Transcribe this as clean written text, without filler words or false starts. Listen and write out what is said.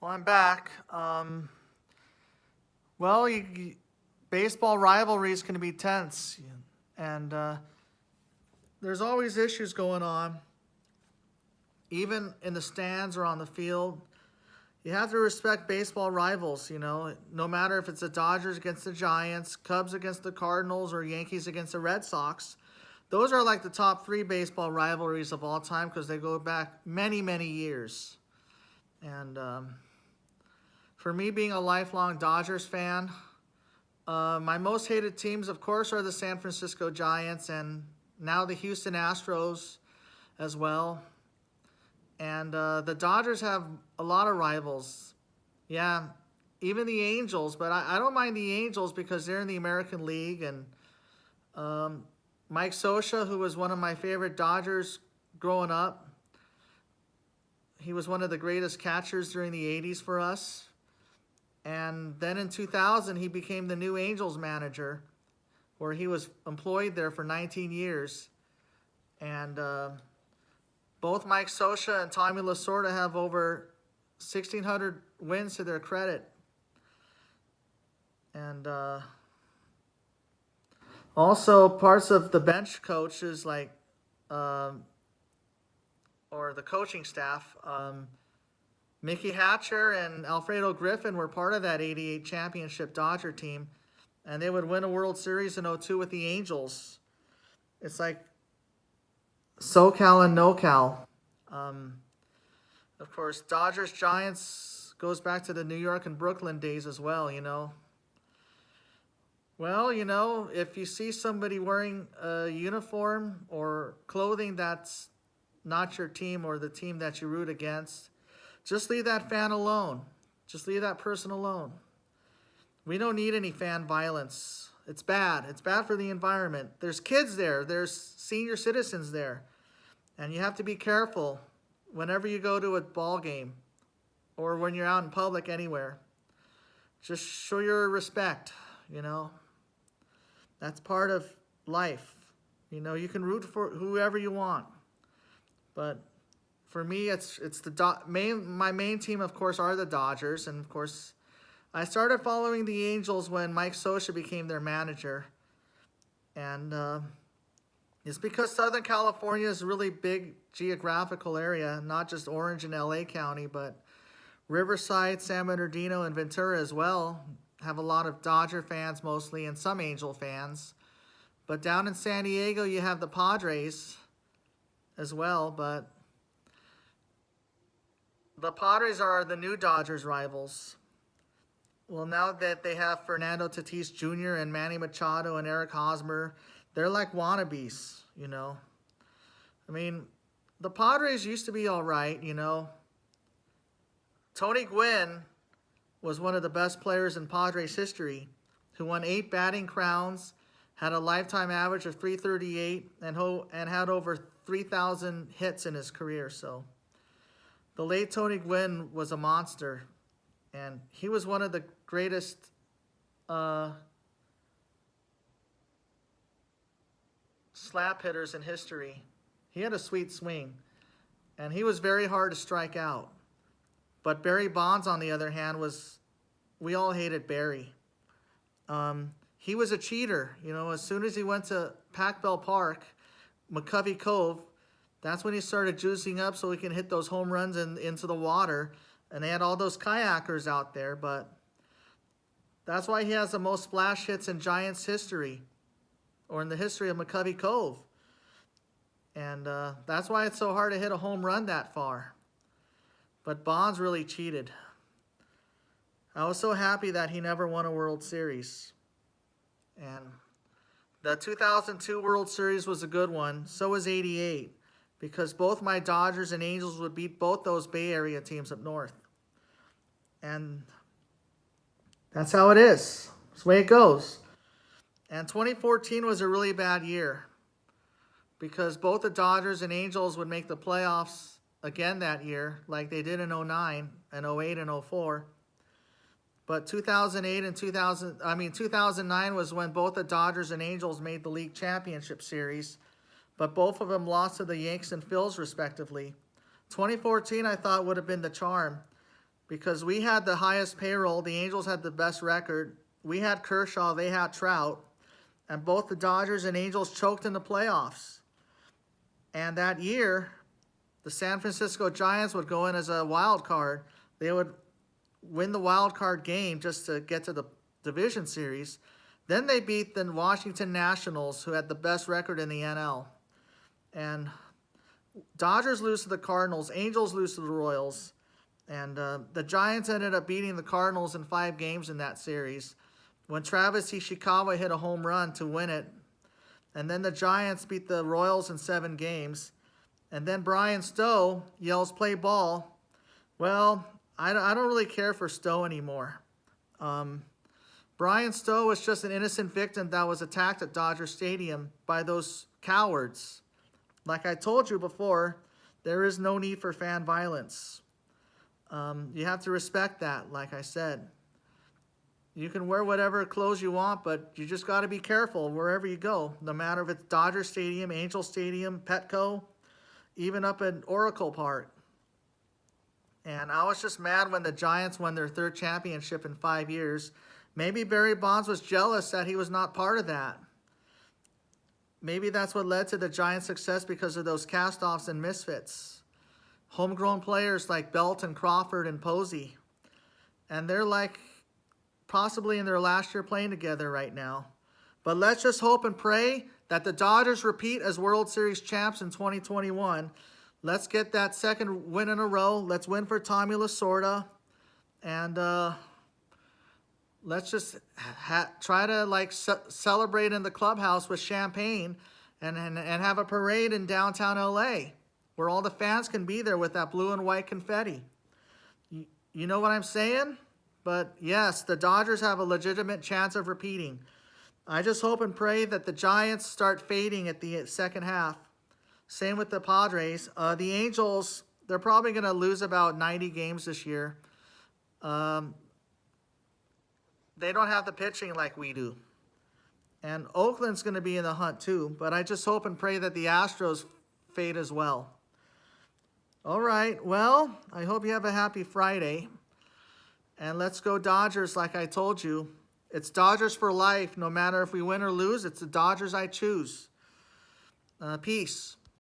Well, I'm back. Well, baseball rivalries can be tense, and there's always issues going on, even in the stands or on the field. You have to respect baseball rivals, no matter if it's the Dodgers against the Giants, Cubs against the Cardinals, or Yankees against the Red Sox. Those are like the top three baseball rivalries of all time because they go back many, many years. And for me, being a lifelong Dodgers fan, my most hated teams, of course, are the San Francisco Giants and now the Houston Astros as well. And the Dodgers have a lot of rivals. Yeah, even the Angels, but I don't mind the Angels because they're in the American League. And Mike Scioscia, who was one of my favorite Dodgers growing up, he was one of the greatest catchers during the 80s for us. And then in 2000, he became the new Angels manager, where he was employed there for 19 years. And both Mike Scioscia and Tommy Lasorda have over 1,600 wins to their credit. And also parts of the bench coaches, like, or the coaching staff, Mickey Hatcher and Alfredo Griffin were part of that 88 championship Dodger team, and they would win a World Series in '02 with the Angels. It's like SoCal and NoCal. Of course, Dodgers Giants goes back to the New York and Brooklyn days as well, Well, if you see somebody wearing a uniform or clothing that's not your team or the team that you root against, just leave that fan alone. Just leave that person alone. We don't need any fan violence. It's bad. It's bad for the environment. There's kids there. There's senior citizens there. And you have to be careful whenever you go to a ball game or when you're out in public anywhere. Just show your respect, That's part of life. You can root for whoever you want. But for me, it's my main team, of course, are the Dodgers. And, of course, I started following the Angels when Mike Scioscia became their manager. And it's because Southern California is a really big geographical area, not just Orange and LA County, but Riverside, San Bernardino, and Ventura as well have a lot of Dodger fans mostly and some Angel fans. But down in San Diego, you have the Padres as well, but the Padres are the new Dodgers rivals. Well, now that they have Fernando Tatis Jr. and Manny Machado and Eric Hosmer, they're like wannabes, I mean, the Padres used to be all right, Tony Gwynn was one of the best players in Padres history, who won 8 batting crowns, had a lifetime average of .338, and had over 3,000 hits in his career. So the late Tony Gwynn was a monster, and he was one of the greatest slap hitters in history. He had a sweet swing, and he was very hard to strike out. But Barry Bonds, on the other hand, we all hated Barry. He was a cheater. As soon as he went to Pac Bell Park, McCovey Cove, that's when he started juicing up so he can hit those home runs into the water. And they had all those kayakers out there, but that's why he has the most splash hits in Giants history, or in the history of McCovey Cove. And that's why it's so hard to hit a home run that far. But Bonds really cheated. I was so happy that he never won a World Series. And the 2002 World Series was a good one. So was '88. Because both my Dodgers and Angels would beat both those Bay Area teams up north. And that's how it is. That's the way it goes. And 2014 was a really bad year, because both the Dodgers and Angels would make the playoffs again that year, like they did in '09 and '08 and '04. But 2008 and 2009 was when both the Dodgers and Angels made the league championship series, but both of them lost to the Yanks and Phils respectively. 2014 I thought would have been the charm. because we had the highest payroll. The Angels had the best record. We had Kershaw, they had Trout, and both the Dodgers and Angels choked in the playoffs. And that year, the San Francisco Giants would go in as a wild card. They would win the wild card game just to get to the division series. Then they beat the Washington Nationals, who had the best record in the NL. And Dodgers lose to the Cardinals, Angels lose to the Royals, and the Giants ended up beating the Cardinals in 5 games in that series when Travis Ishikawa hit a home run to win it. And then the Giants beat the Royals in 7 games. And then Brian Stowe yells, "Play ball." Well, I don't really care for Stowe anymore. Brian Stowe was just an innocent victim that was attacked at Dodger Stadium by those cowards. Like I told you before, there is no need for fan violence. You have to respect that, like I said. You can wear whatever clothes you want, but you just got to be careful wherever you go, no matter if it's Dodger Stadium, Angel Stadium, Petco, even up at Oracle Park. And I was just mad when the Giants won their 3rd championship in 5 years. Maybe Barry Bonds was jealous that he was not part of that. Maybe that's what led to the Giants' success, because of those cast-offs and misfits. Homegrown players like Belton, Crawford, and Posey. And they're like possibly in their last year playing together right now. But let's just hope and pray that the Dodgers repeat as World Series champs in 2021. Let's get that 2nd win in a row. Let's win for Tommy Lasorda. And let's just try to celebrate in the clubhouse with champagne and have a parade in downtown LA where all the fans can be there with that blue and white confetti. You know what I'm saying? But yes, the Dodgers have a legitimate chance of repeating. I just hope and pray that the Giants start fading at the second half. Same with the Padres. The Angels, they're probably going to lose about 90 games this year. They don't have the pitching like we do. And Oakland's going to be in the hunt too. But I just hope and pray that the Astros fade as well. All right. Well, I hope you have a happy Friday. And let's go Dodgers like I told you. It's Dodgers for life. No matter if we win or lose, it's the Dodgers I choose. Peace.